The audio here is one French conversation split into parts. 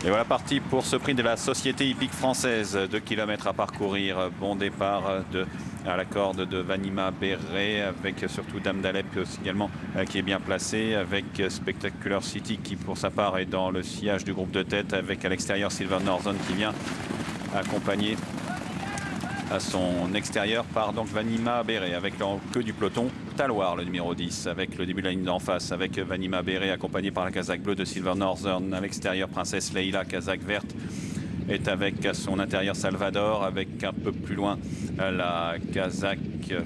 Et voilà parti pour ce prix de la Société hippique française. 2 km à parcourir. Bon départ à la corde de Vanima Beret, avec surtout Dame d'Alep également qui est bien placée, avec Spectacular City qui pour sa part est dans le sillage du groupe de tête, avec à l'extérieur Silver Northern qui vient accompagner à son extérieur par donc Vanima Beret, avec en queue du peloton Taloir, le numéro 10, avec le début de la ligne d'en face, avec Vanima Beret accompagné par la casaque bleue de Silver Northern. À l'extérieur, Princesse Leila, casaque verte, est avec à son intérieur Salvador, avec un peu plus loin la casaque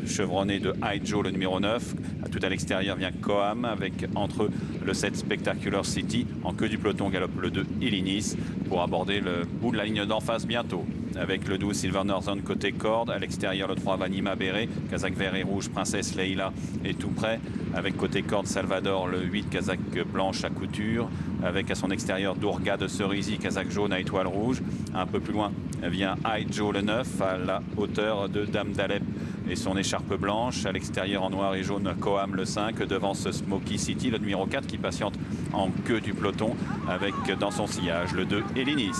chevronnée de Haijo, le numéro 9. Tout à l'extérieur vient Coam, avec entre eux le 7 Spectacular City. En queue du peloton galope le 2 Illinis pour aborder le bout de la ligne d'en face bientôt, avec le 12 Silver Northern côté corde. À l'extérieur, le 3 Vanima Beret, casaque vert et rouge, Princesse Leila est tout près, avec côté corde Salvador, le 8 casaque blanche à couture, avec à son extérieur Dourga de Cerisy, casaque jaune à étoile rouge. Un peu plus loin vient Haijo, le 9, à la hauteur de Dame d'Alep et son écharpe blanche. À l'extérieur, en noir et jaune, Coam, le 5, devant ce Smoky City, le numéro 4, qui patiente en queue du peloton, avec dans son sillage le 2 Illinis.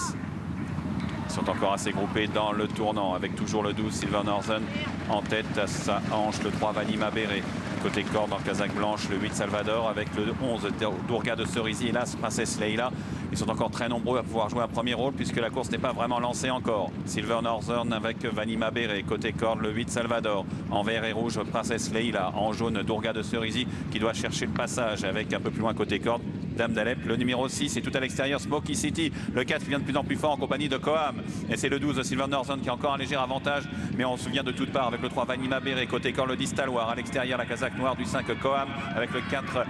Ils sont encore assez groupés dans le tournant, avec toujours le 12 Silver Northern en tête à sa hanche, le 3 Vanima Beret. Côté corde en casaque blanche, le 8 Salvador, avec le 11 Dourga de Cerisy, hélas Princesse Leila. Ils sont encore très nombreux à pouvoir jouer un premier rôle, puisque la course n'est pas vraiment lancée encore. Silver Northern avec Vanima Beret, côté corde le 8 Salvador, en vert et rouge Princesse Leila, en jaune Dourga de Cerisy qui doit chercher le passage, avec un peu plus loin côté corde Dame d'Alep, le numéro 6, et tout à l'extérieur Smoky City, le 4 vient de plus en plus fort en compagnie de Coam, et c'est le 12 Silver Northern qui a encore un léger avantage, mais on se souvient de toutes parts avec le 3 Vanima Beret, côté corde le 10 Taloir, à l'extérieur la casaque noire du 5 Coam, avec le 4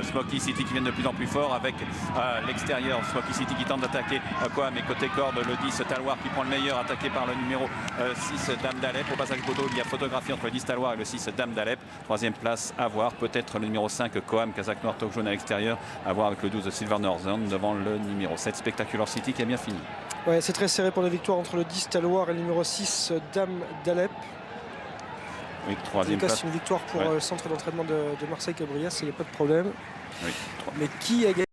Smoky City qui vient de plus en plus fort, avec à l'extérieur Smoky City qui tente d'attaquer Coam, et côté corde le 10 Taloir qui prend le meilleur, attaqué par le numéro 6 Dame d'Alep. Au passage photo, il y a photographie entre le 10 Taloir et le 6 Dame d'Alep. Troisième place à voir, peut-être le numéro 5 Coam, casaque noir taupe jaune à l'extérieur, à voir avec le 12 Silver Northern devant le numéro 7 Spectacular City qui a bien fini. Ouais, c'est très serré pour la victoire entre le 10 Taloir et le numéro 6 Dame d'Alep. Oui, troisième place. C'est une victoire pour le centre d'entraînement de Marseille-Cabriès, il n'y a pas de problème. Oui, mais qui a gagné?